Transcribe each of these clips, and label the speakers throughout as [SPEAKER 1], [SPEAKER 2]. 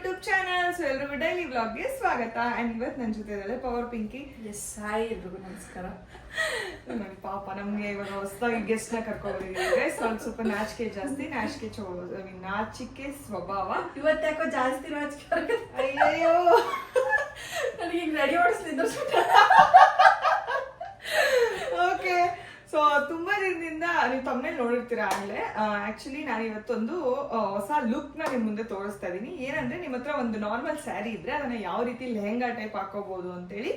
[SPEAKER 1] YouTube channel. So ಎಲ್ರಿಗೂ daily ವ್ಲಾಗ್ಗೆ ಸ್ವಾಗತ. And ಇವತ್ತು ನನ್ನ ಜೊತೆ ಇದ್ದಾಳೆ ಪವರ್ ಪಿಂಕಿ.
[SPEAKER 2] ಎಸ್, ಹಾಯ್ ಎಲ್ರಿಗೂ ನಮಸ್ಕಾರ.
[SPEAKER 1] ನೋಡಿ ಪಾಪ ನಮ್ಗೆ ಇವಾಗ ಹೊಸದಾಗಿ ಗೆಸ್ಟ್ ನ ಕರ್ಕೊಂಡಿದ್ದೀವಿ. ಸ್ವಲ್ಪ ನಾಚಿಕೆ ಜಾಸ್ತಿ, ನಾಚಿಕೆ ಸ್ವಭಾವ.
[SPEAKER 2] ಇವತ್ತು ಯಾಕೋ ಜಾಸ್ತಿ ನಾಚಿಕೆ.
[SPEAKER 1] ಅಯ್ಯಯ್ಯೋ,
[SPEAKER 2] ನನಗೆ ಈಗ ರೆಡಿ ಓಡಿಸ್ತಿದ್ರು.
[SPEAKER 1] ಓಕೆ. ಸೊ ತುಂಬಾ ದಿನದಿಂದ ನೀವು ತಮ್ಮನೇಲಿ ನೋಡಿರ್ತೀರಾ ಆಗ್ಲೇ. ಆಕ್ಚುಲಿ ನಾನು ಇವತ್ತೊಂದು ಹೊಸ ಲುಕ್ ನ ನಿಮ್ ಮುಂದೆ ತೋರಿಸ್ತಾ ಇದೀನಿ. ಏನಂದ್ರೆ ನಿಮ್ಮ ಹತ್ರ ಒಂದು ನಾರ್ಮಲ್ ಸ್ಯಾರಿ ಇದ್ರೆ ಅದನ್ನ ಯಾವ ರೀತಿ ಲೆಹಂಗಾ ಟೈಪ್ ಹಾಕೋಬಹುದು ಅಂತೇಳಿ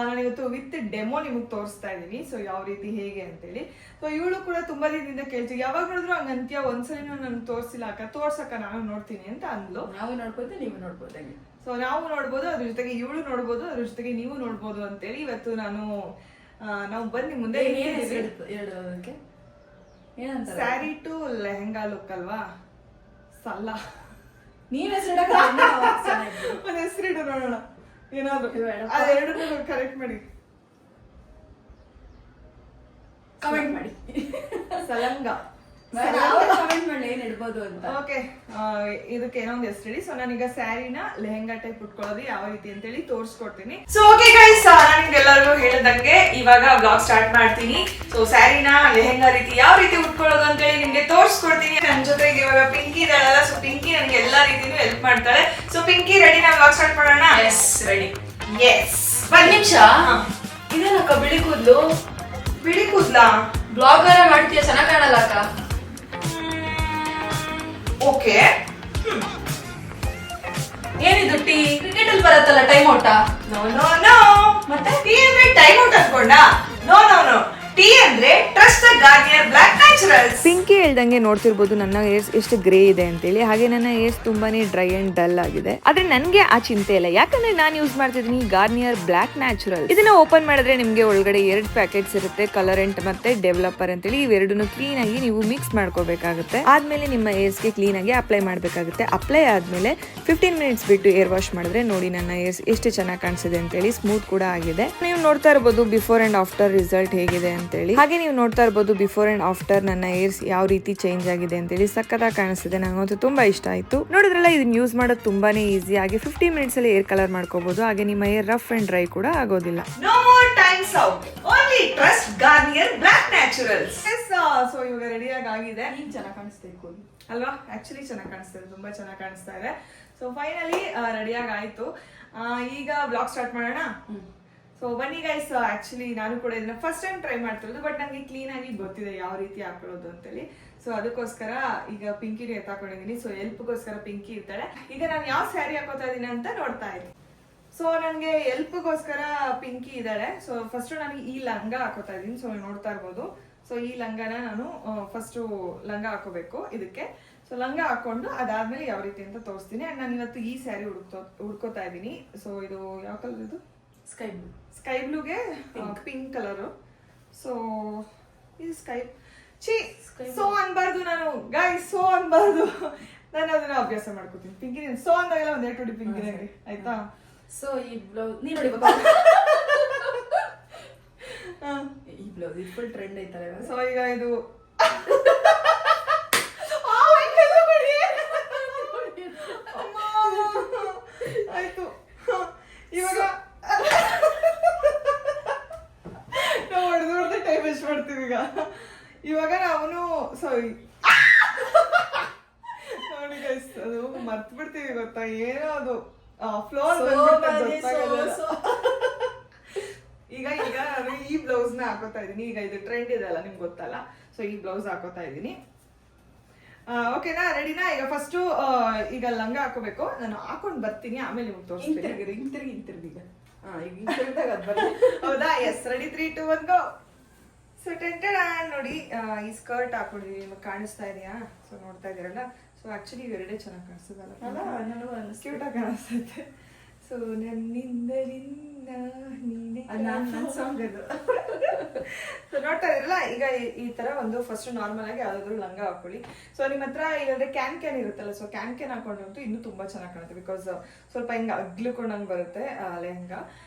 [SPEAKER 1] ನಾನು ಇವತ್ತು ವಿತ್ ಡೆಮೋ ನಿಮಗೆ ತೋರಿಸ್ತಾ ಇದೀನಿ. ಸೊ ಯಾವ ರೀತಿ ಹೇಗೆ ಅಂತೇಳಿ. ಸೊ ಇವಳು ಕೂಡ ತುಂಬಾ ದಿನದಿಂದ ಕೇಳ್ತೀವಿ, ಯಾವಾಗ ನೋಡಿದ್ರು ಹಂಗಂತ್ಯ, ಒಂದ್ಸಲಿನೂ ನನ್ಗೆ ತೋರಿಸಿಲ್ಲ ಅಕ್ಕ, ತೋರ್ಸಕ್ಕ ನಾನು ನೋಡ್ತೀನಿ ಅಂತ ಅಂದ್ಲು.
[SPEAKER 2] ನಾವು ನೋಡ್ಬೋದು, ನೀವು ನೋಡ್ಬೋದು.
[SPEAKER 1] ಸೊ ನಾವು ನೋಡ್ಬೋದು, ಅದ್ರ ಜೊತೆಗೆ ಇವಳು ನೋಡ್ಬೋದು, ಅದ್ರ ಜೊತೆಗೆ ನೀವು ನೋಡ್ಬೋದು ಅಂತೇಳಿ ಇವತ್ತು ನಾವು ಬನ್ನಿ ಮುಂದೆ ಸ್ಯಾರಿ ಟು ಲೆಹಂಗಾ ಲುಕ್ ಅಲ್ವಾ? ಸಲ್ಲ
[SPEAKER 2] ನೀವ್
[SPEAKER 1] ಒಂದ್ ಹೆಸರಿಡು ನೋಡೋಣ, ಏನಾದ್ರು ಅದೆರಡನ್ನೂ ಕರೆಕ್ಟ್ ಮಾಡಿ
[SPEAKER 2] ಕಮೆಂಟ್ ಮಾಡಿ.
[SPEAKER 1] ಸಲಂಗ
[SPEAKER 2] ಕಮೆಂಟ್ ಮಾಡಿ ಏನ್ ಇಡ್ಬೋದು ಅಂತ.
[SPEAKER 1] ಓಕೆ, ಇದಕ್ಕೆ ಏನೋ ಒಂದು ಹೆಸರು ಹೇಳಿ. ಸೊ ನಾನೀಗ ಸ್ಯಾರಿನ ಲೆಹಂಗಾ ಟೈಪ್ ಉಟ್ಕೊಳ್ಳೋದು ಯಾವ ರೀತಿ ಅಂತೇಳಿ ತೋರಿಸ್ಕೊಡ್ತೀನಿ. ಸೊ ಓಕೆ ಗೈಸ್, ನಾನು ಎಲ್ಲರಿಗೂ ಹೇಳಿದಂಗೆ ಇವಾಗ ವ್ಲಾಗ್ ಸ್ಟಾರ್ಟ್ ಮಾಡ್ತೀನಿ. ಸೊ ಸ್ಯಾರಿನ ಲೆಹಂಗಾ ರೀತಿ ಯಾವ ರೀತಿ ಉಟ್ಕೊಳ್ಳೋದು ಅಂತೇಳಿ ನಿಮ್ಗೆ ತೋರಿಸ್ಕೊಡ್ತೀನಿ. ನನ್ನ ಜೊತೆಗೆ ಇವಾಗ ಪಿಂಕಿ ಇದ್ದಾಳಲ್ಲ, ಸೊ ಪಿಂಕಿ ನನಗೆ ಎಲ್ಲಾ ರೀತಿನೂ ಹೆಲ್ಪ್ ಮಾಡ್ತಾಳೆ. So Pinky ready? ನಾ ವ್ಲಾಗ್ ಸ್ಟಾರ್ಟ್ ಮಾಡೋಣ?
[SPEAKER 2] Yes, ready.
[SPEAKER 1] ಎಸ್.
[SPEAKER 2] ಒಂದ್ ನಿಮಿಷ, ಇದೇನಕ್ಕ ಬಿಳಿ ಕೂದ್ಲು?
[SPEAKER 1] ಬಿಳಿ ಕೂದ್ಲಾ?
[SPEAKER 2] ಬ್ಲಾಗರ ಮಾಡ್ತೀಯ, ಚೆನ್ನಾಗ್ ಕಾಣಲ್ಲ ಅಕ್ಕ.
[SPEAKER 1] ಓಕೆ,
[SPEAKER 2] ಏನಿದು ಟೀ? ಕ್ರಿಕೆಟ್ ಅಲ್ಲಿ ಬರತ್ತಲ್ಲ time out?
[SPEAKER 1] No no no. ಮತ್ತೆ ಟೀ ಅಂದ್ರೆ ಟೈಮ್ ಔಟ್ ಅನ್ಕೊಂಡ? ನೋ ನೋ ನೋ, ಟೀ ಅಂದ್ರೆ trust the Garnier black naturals.
[SPEAKER 3] Pinky ಹೇಳ್ದಂಗೆ ನೋಡ್ತಿರ್ಬೋದು ನನ್ನ ಏರ್ಸ್ ಎಷ್ಟು ಗ್ರೇ ಇದೆ ಅಂತೇಳಿ. ಹಾಗೆ ನನ್ನ ಏರ್ಸ್ ತುಂಬಾನೇ ಡ್ರೈ ಅಂಡ್ ಡಲ್ ಆಗಿದೆ. ಆದ್ರೆ ನನ್ಗೆ ಆ ಚಿಂತೆ ಇಲ್ಲ, ಯಾಕಂದ್ರೆ ನಾನು ಯೂಸ್ ಮಾಡ್ತಿದ್ದೀನಿ ಗಾರ್ನಿಯರ್ ಬ್ಲಾಕ್ ನ್ಯಾಚುರಲ್. ಇದನ್ನ ಓಪನ್ ಮಾಡಿದ್ರೆ ನಿಮ್ಗೆ ಒಳಗಡೆ 2 ಪ್ಯಾಕೆಟ್ಸ್ ಇರುತ್ತೆ, ಕಲರೆಂಟ್ ಮತ್ತೆ ಡೆವಲಪರ್ ಅಂತೇಳಿ. ಇವೆರಡನ್ನು ಕ್ಲೀನ್ ಆಗಿ ನೀವು ಮಿಕ್ಸ್ ಮಾಡ್ಕೋಬೇಕಾಗುತ್ತೆ. ಆದ್ಮೇಲೆ ನಿಮ್ಮ ಏರ್ಸ್ಗೆ ಕ್ಲೀನ್ ಆಗಿ ಅಪ್ಲೈ ಮಾಡ್ಬೇಕಾಗುತ್ತೆ. ಅಪ್ಲೈ ಆದ್ಮೇಲೆ 15 ಮಿನಿಟ್ಸ್ ಬಿಟ್ಟು ಏರ್ ವಾಶ್ ಮಾಡಿದ್ರೆ ನೋಡಿ ನನ್ನ ಏರ್ಸ್ ಎಷ್ಟು ಚೆನ್ನಾಗಿ ಕಾಣಿಸಿದೆ ಅಂತೇಳಿ, ಸ್ಮೂತ್ ಕೂಡ ಆಗಿದೆ. ನೀವು ನೋಡ್ತಾ ಇರಬಹುದು ಬಿಫೋರ್ ಅಂಡ್ ಆಫ್ಟರ್ ರಿಸಲ್ಟ್ ಹೇಗಿದೆ ಅಂತೇಳಿ. ಹಾಗೆ ನೀವು ನೋಡ್ತಾ ಇರಬಹುದು ಬಿಫೋರ್ ಅಂಡ್ ಆಫ್ಟರ್ ನನ್ನ ಏರ್ಸ್ ಯಾವ ರೀತಿ ಚೇಂಜ್ ಆಗಿದೆ ಅಂತೇಳಿ. ಸಕ್ಕತ್ತಾಗಿ ಕಾಣಿಸ್ತಿದೆ, ನಂಗಂತೂ ತುಂಬಾ ಇಷ್ಟ ಆಯ್ತು. ನೋಡಿದ್ರಲ್ಲ, ಇದನ್ನ ಯೂಸ್ ಮಾಡೋದು ತುಂಬಾನೇ ಈಸಿ. ಆಗಿ 15 ಮಿನಿಟ್ಸ್ ಅಲ್ಲಿ ಏರ್ ಕಲರ್ ಮಾಡ್ಕೋಬಹುದು. ಹಾಗೆ ನಿಮ್ಮ ಏರ್ ರಫ್ ಅಂಡ್ ಡ್ರೈ ಕೂಡ ಆಗೋದಿಲ್ಲ.
[SPEAKER 1] No more times out, only trust Garnier black naturals. So ಇವಾಗ ರೆಡಿ ಆಗಿದೆ.
[SPEAKER 2] ಈಗ ಚೆನ್ನಾಗಿ ಕಾಣಿಸ್ತಾ ಇತ್ತು
[SPEAKER 1] ಅಲ್ವಾ? ಆಕ್ಚುಲಿ ಚೆನ್ನಾಗಿ ಕಾಣಿಸ್ತಾ ಇದೆ, ತುಂಬಾ ಚೆನ್ನಾಗಿ ಕಾಣಿಸ್ತಾ ಇದೆ. ಸೊ ಫೈನಲಿ ರೆಡಿಯಾಗಿ ಆಯ್ತು. ಈಗ ವ್ಲಾಗ್ ಸ್ಟಾರ್ಟ್ ಮಾಡೋಣ. ಸೊ ಬನ್ನಿ ಗೈಸ್, ಆಕ್ಚುಲಿ ನಾನು ಕೂಡ ಇದನ್ನ ಫಸ್ಟ್ ಟೈಮ್ ಟ್ರೈ ಮಾಡ್ತಿರೋದು, ಬಟ್ ನನಗೆ ಕ್ಲೀನ್ ಆಗಿ ಗೊತ್ತಿದೆ ಯಾವ ರೀತಿ ಹಾಕೊಳ್ಳೋದು ಅಂತೇಳಿ. ಸೊ ಅದಕ್ಕೋಸ್ಕರ ಈಗ ಪಿಂಕಿನ ಎತ್ತಾಕೊಂಡಿದ್ದೀನಿ. ಸೊ ಎಲ್ಪ್ಗೋಸ್ಕರ ಪಿಂಕಿ ಇರ್ತಾಳೆ. ಈಗ ನಾನು ಯಾವ ಸ್ಯಾರಿ ಹಾಕೋತಾ ಇದೀನಿ ಅಂತ ನೋಡ್ತಾ ಇದ್ದೀನಿ. ಸೊ ನನಗೆ ಎಲ್ಪ್ಗೋಸ್ಕರ ಪಿಂಕಿ ಇದ್ದಾಳೆ. ಸೊ ಫಸ್ಟ್ ನನಗೆ ಈ ಲಂಗ ಹಾಕೋತಾ ಇದೀನಿ. ಸೊ ನೋಡ್ತಾ ಇರ್ಬೋದು. ಸೊ ಈ ಲಂಗನ ನಾನು ಫಸ್ಟ್ ಲಂಗ ಹಾಕೋಬೇಕು ಇದಕ್ಕೆ. ಸೊ ಲಂಗ ಹಾಕೊಂಡು ಅದಾದ್ಮೇಲೆ ಯಾವ ರೀತಿ ಅಂತ ತೋರಿಸ್ತೀನಿ. ಅಂಡ್ ನಾನು ಇವತ್ತು ಈ ಸ್ಯಾರಿ ಹುಡ್ಕೋತಾ ಇದ್ದೀನಿ. ಸೊ ಇದು ಯಾವ ಕಲರ್? ಇದು
[SPEAKER 2] ಸ್ಕೈ ಬ್ಲೂ.
[SPEAKER 1] ಸ್ಕೈ ಬ್ಲೂಗೆ ಪಿಂಕ್ ಕಲರು. ಸೊ ಇದು ಸ್ಕೈ ಸೋ ಅನ್ಬಾರ್ದು ನಾನು ಗೈಸ್, ಸೋ ಅನ್ಬಾರ್ದು. ನಾನು ಅದನ್ನ ಅಭ್ಯಾಸ ಮಾಡ್ಕೋತೀನಿ. ಪಿಂಕಿ ಸೋ ಅಂದಾಗೆಲ್ಲ ಒಂದ್ 2 ಡಿ ಪಿಂಕಿ ಆಯ್ತಾ?
[SPEAKER 2] ಸೊ ಈ ಬ್ಲೌಸ್ ನೀ ನೋಡಿ, ಈ ಬ್ಲೌಸ್ ಇದು ಫುಲ್ ಟ್ರೆಂಡ್ ಐತಲ್ಲ.
[SPEAKER 1] ಸೊ ಈಗ ಇದು ಆಯ್ತು. ಇವಾಗ ನಾವು ಹೊಡೆದು ಟೈಮ್ ವೇಸ್ಟ್ ಮಾಡ್ತೀವಿ. ಇವಾಗ ನಾವು ಸಾರಿ ನೋಡಿ ಗೈಸ್, ಅದು ಮರ್ತ್ ಬಿಡ್ತೀವಿ ಗೊತ್ತಾ, ಏನೋ ಅದು ಫ್ಲೋರ್ ಈಗ ನಾನು ಈ ಬ್ಲೌಸ್ ನ ಹಾಕೋತಾ ಇದೀನಿ. ಈಗ ಇದು ಟ್ರೆಂಡ್ ಇದೆ ಅಲ್ಲ, ನಿಮ್ಗೆ ಗೊತ್ತಲ್ಲ. ಸೊ ಈ ಬ್ಲೌಸ್ ಹಾಕೋತಾ ಇದೀನಿ. ಓಕೆನಾ? ರೆಡಿನಾ? ಈಗ ಫಸ್ಟ್ ಈಗ ಲಂಗ ಹಾಕೋಬೇಕು. ನಾನು ಹಾಕೊಂಡ್ ಬರ್ತೀನಿ, ಆಮೇಲೆ ನಿಮ್ಗೆ ತೋರಿಸ್ತೀನಿ.
[SPEAKER 2] ಹಿಂತಿರುಗಿ
[SPEAKER 1] ಹೌದಾ? ಎಸ್, ರೆಡಿ, 3, 2, 1 ಗೋ. ಸೊ ನೋಡಿ, ಈ ಸ್ಕರ್ಟ್ ಹಾಕೊಂಡಿದೀನಿ. ನಿಮಗೆ ಕಾಣಿಸ್ತಾ ಇದೆಯಾ? ಸೊ ನೋಡ್ತಾ ಇದೀರಲ್ಲ. ಸೊ ಆಕ್ಚುಲಿ ಇವೆರಡೇ ಚೆನ್ನಾಗಿ ಕಾಣಿಸ್ತದಲ್ಲ, ಕ್ಯೂಟ್ ಆಗಿ ಕಾಣಿಸ್ತೈತೆ. ಸೊ ನನ್ನಿಂದ ನೀನೆ ಸಾಂಗ್ ಅದು. ಸೊ ನೋಡ್ತಾ ಇದ್ರಲ್ಲ, ಈಗ ಈ ತರ ಒಂದು ಫಸ್ಟ್ ನಾರ್ಮಲ್ ಆಗಿ ಯಾವ್ದಾದ್ರು ಲಂಗ ಹಾಕೊಳ್ಳಿ. ಸೊ ನಿಮ್ಮ ಹತ್ರ ಇಲ್ಲಂದ್ರೆ ಕ್ಯಾನ್ ಇರುತ್ತಲ್ಲ, ಸೊ ಕ್ಯಾನ್ ಹಾಕೊಂಡ್ರಂತೂ ಇನ್ನೂ ತುಂಬಾ ಚೆನ್ನಾಗಿ ಕಾಣುತ್ತೆ. ಬಿಕಾಸ್ ಸ್ವಲ್ಪ ಹಿಂಗ ಅಗ್ಲಿಕೊಂಡಂಗ್ ಬರುತ್ತೆ ಲೆಹಂಗಾ.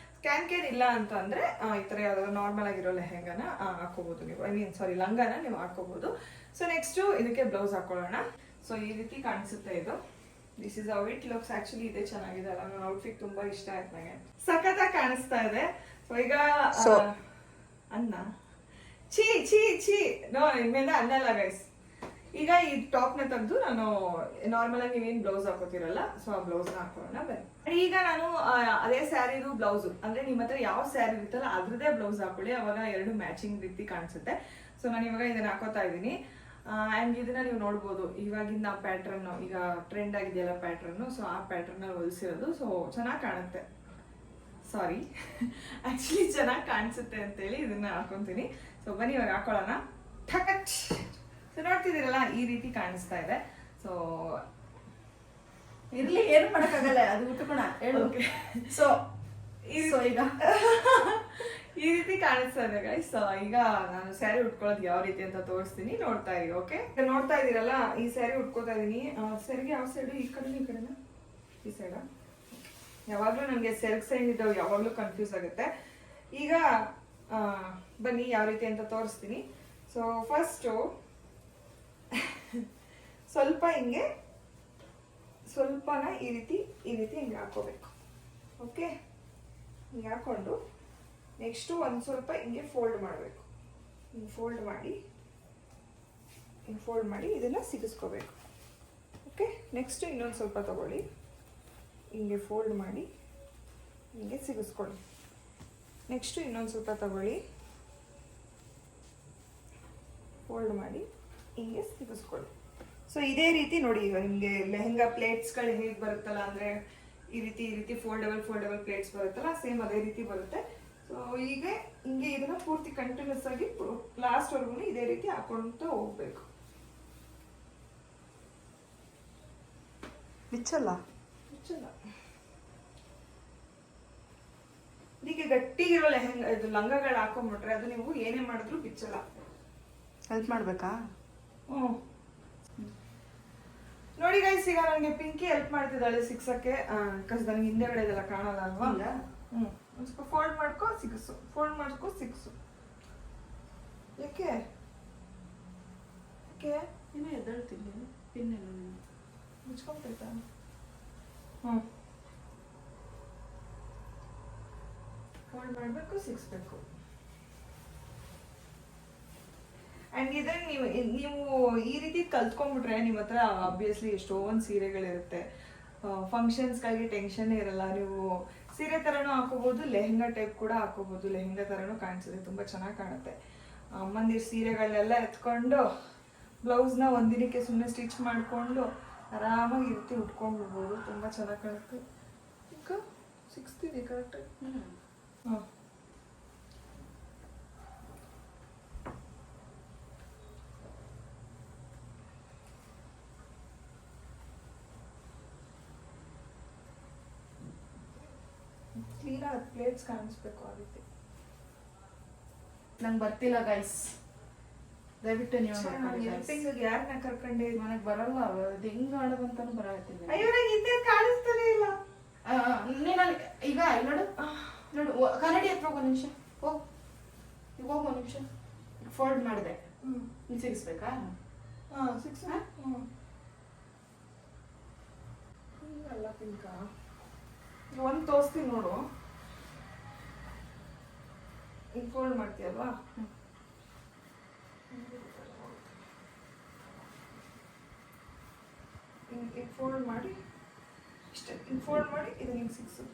[SPEAKER 1] ಕ್ಯಾನ್ ಇಲ್ಲ ಅಂತ ಅಂದ್ರೆ ಈ ತರ ಯಾವ್ದಾದ್ರು ನಾರ್ಮಲ್ ಆಗಿರೋ ಲೆಹಂಗಾನ ಹಾಕೋಬಹುದು ನೀವು. ಲಂಗಾನ ನೀವು ಹಾಕೋಬಹುದು. ಸೊ ನೆಕ್ಸ್ಟ್ ಇದಕ್ಕೆ ಬ್ಲೌಸ್ ಹಾಕೊಳ್ಳೋಣ. ಸೊ ಈ ರೀತಿ ಕಾಣಿಸುತ್ತೆ ಇದು. This is how it looks. Actually ಇದೆ ಚೆನ್ನಾಗಿದೆ ಅಲ್ಲ, ನನ್ನ ಔಟ್ಫಿಟ್ ತುಂಬಾ ಇಷ್ಟ ಆಯ್ತು ನನಗೆ, ಸಖತ್ತಾಗಿ ಕಾಣಿಸ್ತಾ ಇದೆ. ಸೊ ಈಗ ಅನ್ನ ಛೀ ಛೀ ಛೀ ನೋ, ಇನ್ಮೇಲೆ ಅನ್ನ ಅಲ್ಲ ಗೈಸ್. ಈಗ ಈ ಟಾಪ್ ನ ತೆಗೆದು ನಾನು ನಾರ್ಮಲ್ ಆಗಿ ನೀವೇನ್ ಬ್ಲೌಸ್ ಹಾಕೋತಿರಲ್ಲ, ಸೊ ಆ ಬ್ಲೌಸ್ ನ ಹಾಕೋಣ ಬನ್ನಿ. ಈಗ ನಾನು ಅದೇ ಸ್ಯಾರಿದು ಬ್ಲೌಸ್ ಅಂದ್ರೆ ನಿಮ್ಮ ಹತ್ರ ಯಾವ ಸ್ಯಾರಿ ಇರುತ್ತಲ್ಲ ಅದ್ರದೇ ಬ್ಲೌಸ್ ಹಾಕೊಳ್ಳಿ, ಅವಾಗ ಎರಡು ಮ್ಯಾಚಿಂಗ್ ರೀತಿ ಕಾಣಿಸುತ್ತೆ. ಸೊ ನಾನು ಇವಾಗ ಇದನ್ನ ಹಾಕೋತಾ ಇದ್ದೀನಿ. ಆ್ಯಂಡ್ ಇದನ್ನ ನೀವು ನೋಡ್ಬೋದು, ಇವಾಗಿನ ಪ್ಯಾಟ್ರನ್ ಈಗ ಟ್ರೆಂಡ್ ಆಗಿದೆಯಲ್ಲ ಪ್ಯಾಟ್ರನ್, ಸೊ ಆ ಪ್ಯಾಟ್ರನ್ ಅಲ್ಲಿ ಹೊಲಿಸಿರೋದು. ಸೊ ಚೆನ್ನಾಗಿ ಕಾಣುತ್ತೆ, ಸಾರಿ ಆಕ್ಚುಲಿ ಚೆನ್ನಾಗಿ ಕಾಣಿಸುತ್ತೆ ಅಂತೇಳಿ ಇದನ್ನ ಹಾಕೊಂತೀನಿ. ಸೊ ಬನ್ನಿ ಇವಾಗ ಹಾಕೊಳ್ಳೋಣ. ಠಕಚ್. ಸೊ ನೋಡ್ತಿದ್ದೀರಲ್ಲ ಈ ರೀತಿ ಕಾಣಿಸ್ತಾ ಇದೆ. ಸೊ
[SPEAKER 2] ಇರ್ಲಿ, ಏನು ಮಾಡಕ್ಕಾಗಲ್ಲ, ಅದು ಉಟ್ಕೋಣ ಹೇಳು. ಸೊ ಈಗ
[SPEAKER 1] ಈ ರೀತಿ ಕಾಣಿಸ್ತಾ ಇದೆ ಗೈಸ್. ಈಗ ನಾನು ಸ್ಯಾರಿ ಉಟ್ಕೊಳ್ಳೋದು ಯಾವ ರೀತಿ ಅಂತ ತೋರಿಸ್ತೀನಿ, ನೋಡ್ತಾ ಇರಿ. ಓಕೆ, ನೋಡ್ತಾ ಇದೀರಲ್ಲ ಈ ಸ್ಯಾರಿ ಉಟ್ಕೋತಾ ಇದೀನಿ. ಸೆರ್ಗೆ ಯಾವ ಸೈಡು, ಈ ಕಡೆನಾ ಈ ಸೈಡ? ಯಾವಾಗ್ಲೂ ನನಗೆ ಸೆರ್ಗ್ ಸೈಡ್ ಇದ್ದಾವೆ ಯಾವಾಗ್ಲೂ ಕನ್ಫ್ಯೂಸ್ ಆಗುತ್ತೆ. ಈಗ ಬನ್ನಿ ಯಾವ ರೀತಿ ಅಂತ ತೋರಿಸ್ತೀನಿ. ಸೊ ಫಸ್ಟು ಸ್ವಲ್ಪ ಹಿಂಗೆ ಸ್ವಲ್ಪನ ಈ ರೀತಿ ಹಿಂಗೆ ಹಾಕೋಬೇಕು. ಓಕೆ, ಹಿಂಗೆ ಹಾಕೊಂಡು ನೆಕ್ಸ್ಟು ಒಂದು ಸ್ವಲ್ಪ ಹಿಂಗೆ ಫೋಲ್ಡ್ ಮಾಡಬೇಕು. ಹಿಂಗೆ ಫೋಲ್ಡ್ ಮಾಡಿ ಇದನ್ನು ಸಿಗಿಸ್ಕೋಬೇಕು. ಓಕೆ, ನೆಕ್ಸ್ಟು ಇನ್ನೊಂದು ಸ್ವಲ್ಪ ತಗೊಳ್ಳಿ, ಹಿಂಗೆ ಫೋಲ್ಡ್ ಮಾಡಿ ಹಿಂಗೆ ಸಿಗಿಸ್ಕೊಳ್ಳಿ. ನೆಕ್ಸ್ಟು ಇನ್ನೊಂದು ಸ್ವಲ್ಪ ತಗೊಳ್ಳಿ, ಫೋಲ್ಡ್ ಮಾಡಿ ಹಿಂಗೆ ಸಿಗಿಸ್ಕೊಳ್ಳಿ. ಸೊ ಇದೇ ರೀತಿ ನೋಡಿ, ಈಗ ನಿಮಗೆ ಲೆಹಂಗಾ ಪ್ಲೇಟ್ಸ್ಗಳು ಹೇಗೆ ಬರುತ್ತಲ್ಲ, ಅಂದರೆ ಈ ರೀತಿ ಫೋಲ್ಡಬಲ್ ಪ್ಲೇಟ್ಸ್ ಬರುತ್ತಲ್ಲ, ಸೇಮ್ ಅದೇ ರೀತಿ ಬರುತ್ತೆ. ಸೊ ಈಗ ಹಿಂಗೆ ಇದನ್ನ ಪೂರ್ತಿ ಕಂಟಿನ್ಯೂಸ್ ಆಗಿ ಲಾಸ್ಟ್ವರೆಗೂ ಇದೇ ರೀತಿ ಹಾಕೊಂತ ಹೋಗ್ಬೇಕು.
[SPEAKER 2] ಬಿಚ್ಚಲ್ಲ.
[SPEAKER 1] ಇದಕ್ಕೆ ಗಟ್ಟಿಗಿರೋ ಲೆಹಂಗಾ ಇದು ಲಂಗಗಳು ಹಾಕೊಂಡ್ಬಿಟ್ರೆ ಅದು ನೀವು ಏನೇ ಮಾಡಿದ್ರು ಬಿಚ್ಚಲ್ಲ.
[SPEAKER 2] ಹೆಲ್ಪ್ ಮಾಡ್ಬೇಕಾ?
[SPEAKER 1] ನೋಡಿ ಗೈಸ್, ಈಗ ನನಗೆ ಪಿಂಕಿ ಹೆಲ್ಪ್ ಮಾಡ್ತಿದ್ದಾಳೆ ಸಿಕ್ಸಕ್ಕೆ, ಬಿಕಾಸ್ ನನಗೆ ಹಿಂದೆಗಡೆ ಇದೆಲ್ಲ ಕಾಣಲ್ಲ ಅಲ್ವಾ. ಒಂದು ಸ್ವಲ್ಪ ಫೋಲ್ಡ್ ಮಾಡ್ಕೊ ಸಿಕ್ಸು. ಯಾಕೆ
[SPEAKER 2] ಇನ್ನೂ ಎದ್ದೇಳ್ತೀನಿ, ಪಿನ್ನೇನು
[SPEAKER 1] ಮುಚ್ಕೊಂಡ್ಬಿಡ್ತಾ? ಫೋಲ್ಡ್ ಮಾಡಬೇಕು, ಸಿಕ್ಸ್ಬೇಕು. ಅಂಡ್ ಇದನ್ನ ನೀವು ಈ ರೀತಿ ಕಲ್ತ್ಕೊಂಡ್ಬಿಟ್ರೆ ನಿಮ್ಮ ಹತ್ರ ಆಬ್ವಿಯಸ್ಲಿ ಎಷ್ಟೊಂದು ಸೀರೆಗಳಿರುತ್ತೆ. ಫಂಕ್ಷನ್ಸ್ಗಳಿಗೆ ಟೆನ್ಷನ್ ಇರಲ್ಲ. ನೀವು ಸೀರೆ ಥರನೂ ಹಾಕೋಬೋದು, ಲೆಹಂಗಾ ಟೈಪ್ ಕೂಡ ಹಾಕೋಬೋದು. ಲೆಹಂಗಾ ಥರನೂ ಕಾಣಿಸುತ್ತೆ, ತುಂಬ ಚೆನ್ನಾಗಿ ಕಾಣುತ್ತೆ. ಅಮ್ಮಂದಿರ ಸೀರೆಗಳನ್ನೆಲ್ಲ ಎತ್ಕೊಂಡು ಬ್ಲೌಸ್ನ ಒಂದಿನಕ್ಕೆ ಸುಮ್ಮನೆ ಸ್ಟಿಚ್ ಮಾಡಿಕೊಂಡು ಆರಾಮಾಗಿ ಈ ರೀತಿ ಉಟ್ಕೊಂಡ್ಬಿಡ್ಬೋದು, ತುಂಬ ಚೆನ್ನಾಗಿ ಕಾಣುತ್ತೆ. ಈಗ ಸಿಕ್ಸ್ತಿದೆ ಕರೆಕ್ಟಾಗಿ. ಹಾಂ, ಕ್ಲೀನಾಗಿ ಪ್ಲೇಟ್ಸ್ ಕಾಣಿಸ್ಬೇಕು ಆ ರೀತಿ.
[SPEAKER 2] ನಂಗೆ ಬರ್ತಿಲ್ಲ ಗೈಸ್, ದಯವಿಟ್ಟು ನೀವು
[SPEAKER 1] ಯಾರನ್ನ ಕರ್ಕೊಂಡೆ?
[SPEAKER 2] ನನಗೆ ಬರಲ್ಲ, ಅದು ಹೆಂಗ್ ಆಡೋದಂತಾನು ಬರತ್ತಿಲ್ಲ.
[SPEAKER 1] ಅಯ್ಯೋ, ನಂಗೆ ಹಿಂದೆ ಕಾಣಿಸ್ತಾನೆ ಇಲ್ಲ.
[SPEAKER 2] ನೀನು ಈಗ ನೋಡು ಕನ್ನಡಿ ಹತ್ರ ಹೋಗೋ ನಿಮಿಷ, ಹೋಗು ಒಂದು ನಿಮಿಷ. ಫೋಲ್ಡ್ ಮಾಡಿದೆ, ನೀನು ಸಿಗಿಸ್ಬೇಕಾ?
[SPEAKER 1] ಸಿಕ್ಸ್ ಅಲ್ಲ ಪಿಂಕ, ಒಂದು ತೋರಿಸ್ತೀನಿ ನೋಡು. ಈಗ ಫೋಲ್ಡ್ ಮಾಡ್ತೀಯಲ್ವಾ, ಹಿಂಗೆ ಫೋಲ್ಡ್ ಮಾಡಿ ಇಷ್ಟೇ, ಹಿಂಗೆ ಫೋಲ್ಡ್ ಮಾಡಿ ಇದು ಹಿಂಗೆ ಸಿಕ್ಸು.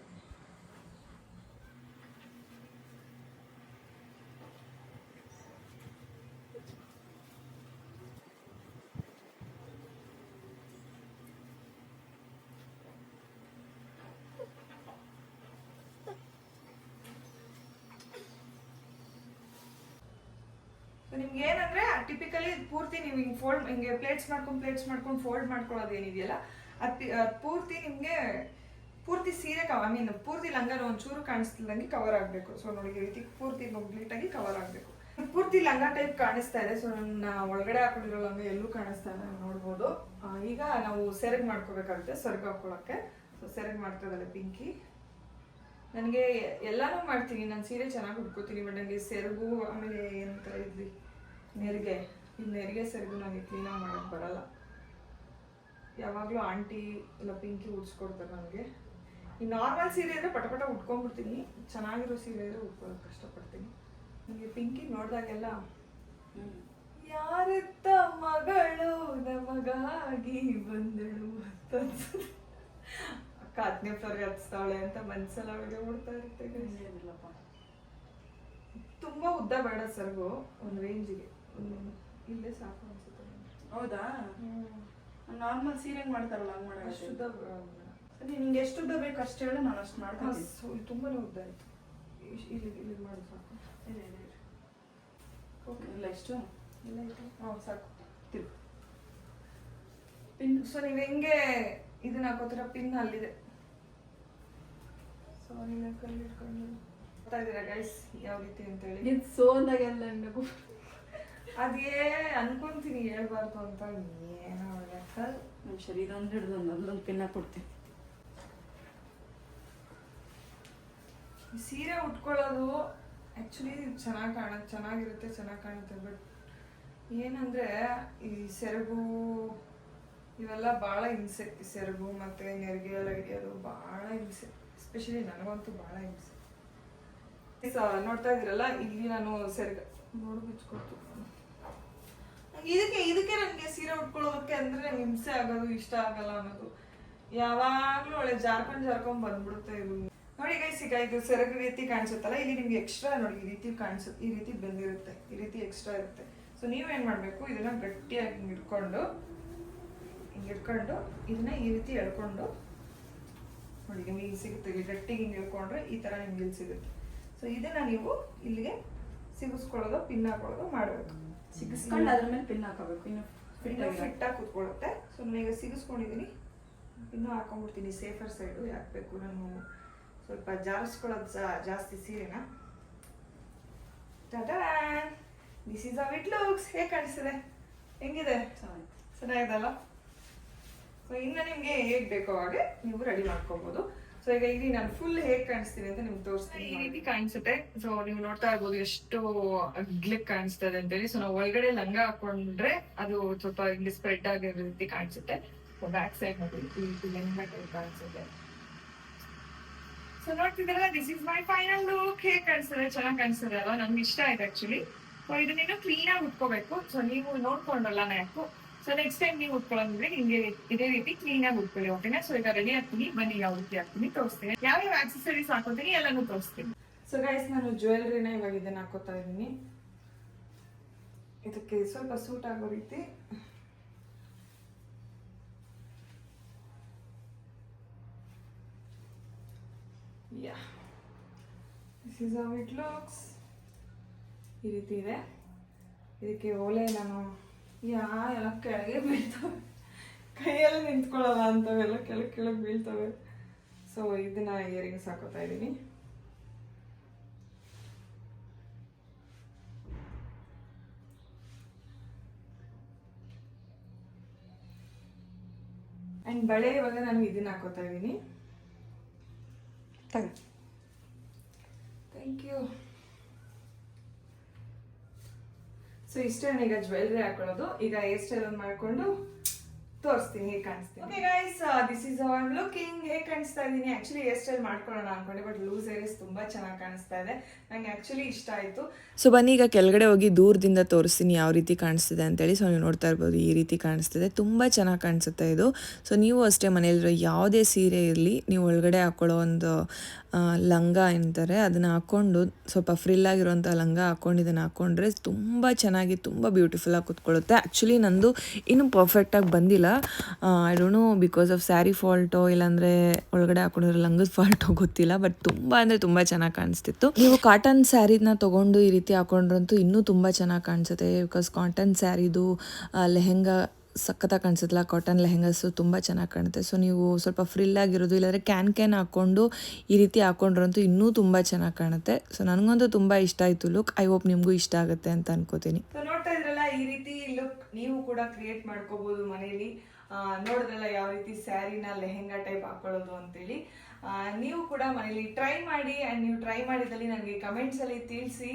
[SPEAKER 1] ನಿಮ್ಗೆ ಏನಂದ್ರೆ ಟಿಪಿಕಲಿ ಪೂರ್ತಿ ನೀವು ಹಿಂಗೆ ಫೋಲ್ಡ್ ಹಿಂಗೆ ಪ್ಲೇಟ್ಸ್ ಮಾಡ್ಕೊಂಡು ಫೋಲ್ಡ್ ಮಾಡ್ಕೊಳ್ಳೋದು ಏನಿದೆಯಲ್ಲ ಅದು ಪೂರ್ತಿ ನಿಮಗೆ ಪೂರ್ತಿ ಸೀರೆ ಐ ಮೀನ್ ಪೂರ್ತಿ ಲಂಗನ ಒಂಚೂರು ಕಾಣಿಸ್ತಿಲ್ದಂಗೆ ಕವರ್ ಆಗಬೇಕು. ಸೊ ನೋಡಿ ಈ ರೀತಿ ಪೂರ್ತಿ ಕಂಪ್ಲೀಟಾಗಿ ಕವರ್ ಆಗಬೇಕು. ಪೂರ್ತಿ ಲಂಗ ಟೈಪ್ ಕಾಣಿಸ್ತಾ ಇದೆ. ಸೊ ನನ್ನ ಒಳಗಡೆ ಹಾಕೊಂಡಿರೋ ಲಂಗ ಎಲ್ಲೂ ಕಾಣಿಸ್ತಾ ಇಲ್ಲ, ನೋಡ್ಬೋದು. ಈಗ ನಾವು ಸೆರಗ್ ಮಾಡ್ಕೋಬೇಕಾಗುತ್ತೆ, ಸೆರಗ್ ಹಾಕೊಳ್ಳೋಕ್ಕೆ. ಸೊ ಸೆರಗ್ ಮಾಡ್ತಾ ಇದ್ದಾಳೆ ಪಿಂಕಿ. ನನಗೆ ಎಲ್ಲಾನು ಮಾಡ್ತೀನಿ, ನಾನು ಸೀರೆ ಚೆನ್ನಾಗಿ ಉಟ್ಕೋತೀನಿ, ಬಟ್ ನನಗೆ ಸೆರಗು ಆಮೇಲೆ ಏನಂತಾರೆ ಇದ್ರಿ ನೆರಿಗೆ, ಈ ನೆರಿಗೆ ಸೆರಗು ನನಗೆ ಕ್ಲೀನಾಗಿ ಮಾಡೋಕ್ಕೆ ಬರಲ್ಲ. ಯಾವಾಗಲೂ ಆಂಟಿ ಇಲ್ಲ ಪಿಂಕಿ ಉಡ್ಸ್ಕೊಡ್ತಾರೆ ನನಗೆ. ಈ ನಾರ್ಮಲ್ ಸೀರೆ ಇದ್ರೆ ಪಟ ಪಟ ಉಟ್ಕೊಂಡ್ಬಿಡ್ತೀನಿ, ಚೆನ್ನಾಗಿರೋ ಸೀರೆ ಇದ್ರೆ ಉಟ್ಕೊಳ್ಳೋಕೆ ಕಷ್ಟಪಡ್ತೀನಿ. ನನಗೆ ಪಿಂಕಿ ನೋಡಿದಾಗೆಲ್ಲ ಯಾರೆತ್ತ ಮಗಳು ನಮಗಾಗಿ ಬಂದಳು ಅಂತ ಅನ್ಸುತ್ತೆ. ಅಕ್ಕ 10ನೇ ಫ್ಲೋರ್ಗೆ ಹತ್ತಿಸ್ತಾವಳೆ ಅಂತ ಮನ್ಸಲ್ಲಿ ಅವಳಿಗೆ ಓಡ್ತಾ ಇರುತ್ತೆ. ತುಂಬಾ ಉದ್ದ ಬೇಡ ಸರ್ಗು, ಒಂದು ರೇಂಜಿಗೆ ಇಲ್ಲೇ ಸಾಕು ಅನ್ಸುತ್ತೆ.
[SPEAKER 2] ಹೌದಾ? ನಾರ್ಮಲ್ ಸೀರೆ ಮಾಡ್ತಾರಲ್ಲ ಹಂಗ್ ಮಾಡೋದು.
[SPEAKER 1] ಅಷ್ಟು ಉದ್ದ ಬೇಡ.
[SPEAKER 2] ಸರಿ, ನಿಂಗೆ ಎಷ್ಟು ಉದ್ದ ಬೇಕು ಅಷ್ಟು ಹೇಳು, ನಾನು ಅಷ್ಟು ಮಾಡ್ತೀನಿ.
[SPEAKER 1] ತುಂಬಾನೇ ಉದ್ದ ಆಯ್ತು. ಇಲ್ಲಿ ಮಾಡು ಸಾಕು.
[SPEAKER 2] ಇಲ್ಲ ಎಷ್ಟು
[SPEAKER 1] ಇಲ್ಲ ಆಯ್ತು. ಸಾಕು.
[SPEAKER 2] ಪಿನ್.
[SPEAKER 1] ಸೊ ನೀವು ಹೆಂಗೆ ಇದನ್ನ ಹಾಕೋತೀರ, ಪಿನ್ ಅಲ್ಲಿದೆ. ಸೊ ನೀವು ಕಲ್ಲಿ ಇಟ್ಕೊಂಡು ಗೊತ್ತಾ ಇದೀರಾ ಗೈಸ್ ಯಾವ ರೀತಿ ಅಂತೇಳಿ.
[SPEAKER 2] ನೀನು ಸೋಂದಾಗೆಲ್ಲ ನಗು
[SPEAKER 1] ಅದೇ ಅನ್ಕೊಂತೀನಿ ಹೇಳ್ಬಾರ್ದು ಅಂತ. ಏನೋ
[SPEAKER 2] ನಮ್ಮ ಶರೀರ ಇದೊಂದು ಹಿಡಿದು ಅಲ್ಲೊಂದು ಪಿನ್ ಹಾಕೊಡ್ತೀನಿ.
[SPEAKER 1] ಸೀರೆ ಉಟ್ಕೊಳ್ಳೋದು ಆ್ಯಕ್ಚುಲಿ ಚೆನ್ನಾಗಿರುತ್ತೆ, ಚೆನ್ನಾಗಿ ಕಾಣುತ್ತೆ. ಬಟ್ ಏನಂದರೆ ಈ ಸೆರಗು ಇವೆಲ್ಲ ಭಾಳ ಹಿಂಸೆ. ಸೆರಗು ಮತ್ತು ನೆರಿಗೆ ಎಲ್ಲ ಹಿಡಿಯೋದು ಭಾಳ ಹಿಂಸೆ. ಎಸ್ಪೆಷಲಿ ನನಗಂತೂ ಭಾಳ ಹಿಂಸೆ. ನೋಡ್ತಾ ಇದ್ದೀರಲ್ಲ, ಇಲ್ಲಿ ನಾನು ಸೆರಗ ನೋಡು ಬಿಚ್ಕೊಡ್ತು. ಇದಕ್ಕೆ ನನಗೆ ಸೀರೆ ಉಟ್ಕೊಳ್ಳೋದಕ್ಕೆ ಅಂದರೆ ನಂಗೆ ಹಿಂಸೆ ಆಗೋದು ಇಷ್ಟ ಆಗಲ್ಲ ಅನ್ನೋದು. ಯಾವಾಗಲೂ ಒಳ್ಳೆ ಜಾರ್ಕೊಂಡ್ ಬಂದ್ಬಿಡುತ್ತೆ ಇದು. ನೋಡಿ ಗೈಸ್, ಈಗ ಇದು ಸೆರಗು ರೀತಿ ಕಾಣಿಸುತ್ತಲ್ಲ, ಇಲ್ಲಿ ನಿಮ್ಗೆ ಎಕ್ಸ್ಟ್ರಾ ನೋಡಿ ಈ ರೀತಿ ಕಾಣಿಸುತ್ತೆ, ಈ ರೀತಿ ಬಂದಿರುತ್ತೆ, ಈ ರೀತಿ ಎಕ್ಸ್ಟ್ರಾ ಇರುತ್ತೆ. ಸೊ ನೀವೇನು ಮಾಡಬೇಕು, ಇದನ್ನ ಗಟ್ಟಿಯಾಗಿ ಹಿಂಗೆ ಇಟ್ಕೊಂಡು ಇದನ್ನ ಈ ರೀತಿ ಎಳ್ಕೊಂಡು ನೋಡಿ ನಿಮ್ಗೆ ಇಲ್ಲಿ ಸಿಗುತ್ತೆ. ಇಲ್ಲಿ ಗಟ್ಟಿಗೆ ಹಿಂಗೆ ಇಳ್ಕೊಂಡ್ರೆ ಈ ಥರ ನಿಮ್ಗೆ ಇಲ್ಲಿ ಸಿಗುತ್ತೆ. ಸೊ ಇದನ್ನ ನೀವು ಇಲ್ಲಿಗೆ ಸಿಗಿಸ್ಕೊಳ್ಳೋದು, ಪಿನ್ ಹಾಕೊಳ್ಳೋದು ಮಾಡಬೇಕು.
[SPEAKER 2] ಸಿಗಿಸ್ಕೊಂಡು ಅದ್ರ ಮೇಲೆ ಪಿನ್ ಹಾಕೋಬೇಕು. ಇನ್ನು
[SPEAKER 1] ಫಿಟ್ಟಾಗಿ ಕೂತ್ಕೊಳ್ಳುತ್ತೆ. ಸೊ ನಾನೀಗ ಸಿಗಿಸ್ಕೊಂಡಿದ್ದೀನಿ, ಇನ್ನೂ ಹಾಕೊಂಡ್ಬಿಡ್ತೀನಿ ಸೇಫರ್ ಸೈಡು. ಯಾಕಬೇಕು, ನಾನು ಸ್ವಲ್ಪ ಜಾರಿಸ್ಕೊಳ್ಳೋದು ಜಾಸ್ತಿ ಸೀರೆನ. This is how it looks. ಹೇಗೆ ಕಾಣಿಸ್ತಿದೆ, ಹೆಂಗಿದೆ, ಚೆನ್ನಾಗಿದಲ್ಲ? ಸೊ ಇನ್ನು ನಿಮಗೆ ಹೇಗೆ ಬೇಕೋ ಹಾಗೆ ನೀವು ರೆಡಿ ಮಾಡ್ಕೋಬಹುದು. ಸೊ ಈಗ ಇಲ್ಲಿ ನಾನು ಫುಲ್ ಹೇಗೆ ಕಾಣಿಸ್ತೀನಿ ಅಂತ ನಿಮ್ಗೆ ತೋರಿಸ್ತೀನಿ. ಈ ರೀತಿ ಕಾಣಿಸುತ್ತೆ. ಸೊ ನೀವು ನೋಡ್ತಾ ಇರ್ಬೋದು ಎಷ್ಟು ಗ್ಲಿಕ್ ಕಾಣಿಸ್ತದೆ ಅಂತೇಳಿ. ಸೊ ನಾವು ಒಳಗಡೆ ಲಂಗ ಹಾಕೊಂಡ್ರೆ ಅದು ಸ್ವಲ್ಪ ಇಲ್ಲಿ ಸ್ಪ್ರೆಡ್ ಆಗಿರೋ ರೀತಿ ಕಾಣಿಸುತ್ತೆ. ಸೊ ಬ್ಯಾಕ್ ಸೈಡ್ ನೋಡಿ ಈ ರೀತಿ ಲಂಗ ಟೈಪ್ ಕಾಣಿಸುತ್ತೆ. ಸೊ ನೋಡ್ತಿದ್ದೀರಲ್ಲ, this is my final look. ಹೇಗೆ ಕಾಣಿಸ್ತದೆ, ಚೆನ್ನಾಗಿ ಕಾಣಿಸ್ತದೆ ಅಲ್ವಾ? ನನ್ಗೆ ಇಷ್ಟ ಆಯ್ತು ಆಕ್ಚುಲಿ. ಸೊ ಇದನ್ನೇನು ಕ್ಲೀನಾಗಿ ಉಟ್ಕೋಬೇಕು. ಸೊ ನೀವು ನೋಡ್ಕೊಂಡ್ರಲ್ಲ ನಾಕು. ಸೊ ನೆಕ್ಸ್ಟ್ ಟೈಮ್ ನೀವು ಉಟ್ಕೊಳ್ಳೋದ್ರೆ ಹಿಂಗೆ ಇದೇ ರೀತಿ ಕ್ಲೀನಾಗಿ ಉಟ್ಕೊಳ್ಳಿ, ಓಕೆನಾ? ಸೊ ಈಗ ರೆಡಿ ಆಗ್ತೀನಿ, ಬನ್ನಿ ಯಾವ ರೀತಿ ಆಗ್ತೀನಿ ತೋರಿಸ್ತೀನಿ. ಯಾವ್ಯಾವ ಆಕ್ಸೆಸರೀಸ್ ಹಾಕೋತೀನಿ ಎಲ್ಲಾನು ತೋರಿಸ್ತೀನಿ. ಸೊ ಗೈಸ್, ನಾನು ಜ್ಯುವೆಲ್ರಿನ ಇವಾಗ ಇದನ್ನ ಹಾಕೋತಾ ಇದ್ದೀನಿ. ಇದಕ್ಕೆ ಸ್ವಲ್ಪ ಸೂಟ್ ಆಗೋ ರೀತಿ Yeah, this is how it looks. ಈ ರೀತಿ ಇದೆ. ಇದಕ್ಕೆ ಓಲೆ ನಾನು ಎಲ್ಲ ಕೆಳಗೆ ಬೀಳ್ತವೆ, ಕೈಯೆಲ್ಲ ನಿಂತ್ಕೊಳ್ಳಲ್ಲ ಅಂತವೆಲ್ಲ ಕೆಳಗೆ ಬೀಳ್ತವೆ. ಸೊ ಇದನ್ನ ಇಯರಿಂಗ್ಸ್ ಹಾಕೋತಾ ಇದ್ದೀನಿ. ಆ್ಯಂಡ್ ಬಳೆ ಇವಾಗ ನಾನು ಇದನ್ನ ಹಾಕೋತಾ ಇದ್ದೀನಿ. Thank you. ಸೊ ಇಷ್ಟೇ ಈಗ ಜ್ಯುವೆಲ್ರಿ ಹಾಕೊಳ್ಳೋದು. ಈಗ ಹೇರ್ ಸ್ಟೈಲ್ ಒಂದು ಮಾಡ್ಕೊಂಡು ತೋರಿಸ್ತೀನಿ ಹೇಗೆ ಕಾಣಿಸ್ತೀನಿ. Okay guys, this is how I am looking. ಹೇಗೆ ಕಾಣಿಸ್ತಾ ಇದ್ದೀನಿ, ಆಕ್ಚುಲಿ ಹೇರ್ ಸ್ಟೈಲ್ ಮಾಡ್ಕೊಳ್ಳೋಣ ಅನ್ಕೊಂಡೆ, ಬಟ್ ಲೂಸ್ ಹೇರ್ಸ್ ತುಂಬಾ ಚೆನ್ನಾಗಿ ಕಾಣಿಸ್ತಾ ಇದೆ. ನಂಗೆ ಆಕ್ಚುಲಿ ಇಷ್ಟ ಆಯ್ತು.
[SPEAKER 3] ಸೊ ಬನ್ನಿ ಈಗ ಕೆಳಗಡೆ ಹೋಗಿ ದೂರದಿಂದ ತೋರಿಸ್ತೀನಿ ಯಾವ ರೀತಿ ಕಾಣಿಸ್ತಿದೆ ಅಂತೇಳಿ. ಸೊ ನೀವು ನೋಡ್ತಾ ಇರ್ಬೋದು, ಈ ರೀತಿ ಕಾಣಿಸ್ತಿದೆ, ತುಂಬ ಚೆನ್ನಾಗಿ ಕಾಣಿಸುತ್ತೆ ಇದು. ಸೊ ನೀವು ಅಷ್ಟೇ ಮನೆಯಲ್ಲಿರೋ ಯಾವುದೇ ಸೀರೆ ಇರಲಿ, ನೀವು ಒಳಗಡೆ ಹಾಕೊಳ್ಳೋ ಒಂದು ಲಂಗ ಅಂತಾರೆ, ಅದನ್ನು ಹಾಕ್ಕೊಂಡು ಸ್ವಲ್ಪ ಫ್ರಿಲ್ ಆಗಿರೋಂಥ ಲಂಗ ಹಾಕ್ಕೊಂಡು ಇದನ್ನು ಹಾಕ್ಕೊಂಡ್ರೆ ತುಂಬ ಚೆನ್ನಾಗಿ ತುಂಬ ಬ್ಯೂಟಿಫುಲ್ಲಾಗಿ ಕೂತ್ಕೊಳ್ಳುತ್ತೆ. ಆ್ಯಕ್ಚುಲಿ ನಂದು ಇನ್ನೂ ಪರ್ಫೆಕ್ಟಾಗಿ ಬಂದಿಲ್ಲ. I don't know because of sari ಫಾಲ್ಟೋ ಇಲ್ಲಾಂದರೆ ಒಳಗಡೆ ಹಾಕೊಂಡಿರೋ ಲಂಗದ ಫಾಲ್ಟೋ ಗೊತ್ತಿಲ್ಲ, ಬಟ್ ತುಂಬ ಅಂದರೆ ತುಂಬ ಚೆನ್ನಾಗಿ ಕಾಣಿಸ್ತಿತ್ತು. ನೀವು ಕಾಟನ್ ಸ್ಯಾರಿನ ತೊಗೊಂಡು ಈ ರೀತಿ ಹಾಕೊಂಡ್ರಂತೂ ಇನ್ನೂ ತುಂಬ ಚೆನ್ನಾಗಿ ಕಾಣಿಸುತ್ತೆ. ಬಿಕಾಸ್ ಕಾಟನ್ ಸ್ಯಾರಿದು ಲೆಹೆಂಗಾ ಸಖತ್ತಾಗಿ ಕಾಣಿಸುತ್ತಲ್ಲ, ಕಾಟನ್ ಲೆಹೆಂಗಾಸು ತುಂಬ ಚೆನ್ನಾಗಿ ಕಾಣುತ್ತೆ. ಸೊ ನೀವು ಸ್ವಲ್ಪ ಫ್ರಿಲ್ ಆಗಿರೋದು ಇಲ್ಲಾಂದರೆ ಕ್ಯಾನ್ ಹಾಕ್ಕೊಂಡು ಈ ರೀತಿ ಹಾಕೊಂಡ್ರಂತೂ ಇನ್ನೂ ತುಂಬ ಚೆನ್ನಾಗಿ ಕಾಣುತ್ತೆ. ಸೊ ನನಗಂತೂ ತುಂಬ ಇಷ್ಟ ಆಯಿತು ಲುಕ್. ಐ ಹೋಪ್ ನಿಮಗೂ ಇಷ್ಟ ಆಗುತ್ತೆ ಅಂತ ಅನ್ಕೋತೀನಿ.
[SPEAKER 1] ಸೊ ನೋಡ್ತಾ ಇದ್ರಲ್ಲ, ಈ ರೀತಿ ಲುಕ್ ನೀವು ಕೂಡ ಕ್ರಿಯೇಟ್ ಮಾಡ್ಕೋಬಹುದು ಮನೇಲಿ. ನೋಡಿದ್ರಲ್ಲ ಯಾವ ರೀತಿ ಸ್ಯಾರಿನ ಲೆಹೆಂಗಾ ಟೈಪ್ ಹಾಕೊಳ್ಳೋದು ಅಂತೇಳಿ. ನೀವು ಕೂಡ ಮನೇಲಿ ಟ್ರೈ ಮಾಡಿ. ಆ್ಯಂಡ್ ನೀವು ಟ್ರೈ ಮಾಡಿದಲ್ಲಿ ನನಗೆ ಕಮೆಂಟ್ಸಲ್ಲಿ ತಿಳಿಸಿ.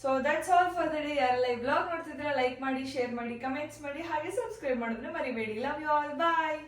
[SPEAKER 1] So that's all for the day. ಯಾರೆಲ್ಲ ಈ ಬ್ಲಾಗ್ ನೋಡ್ತಿದ್ರೆ ಲೈಕ್ ಮಾಡಿ, ಶೇರ್ ಮಾಡಿ, ಕಮೆಂಟ್ಸ್ ಮಾಡಿ, ಹಾಗೆ ಸಬ್ಸ್ಕ್ರೈಬ್ ಮಾಡೋದನ್ನ ಮರಿಬೇಡಿ. Love you all, bye.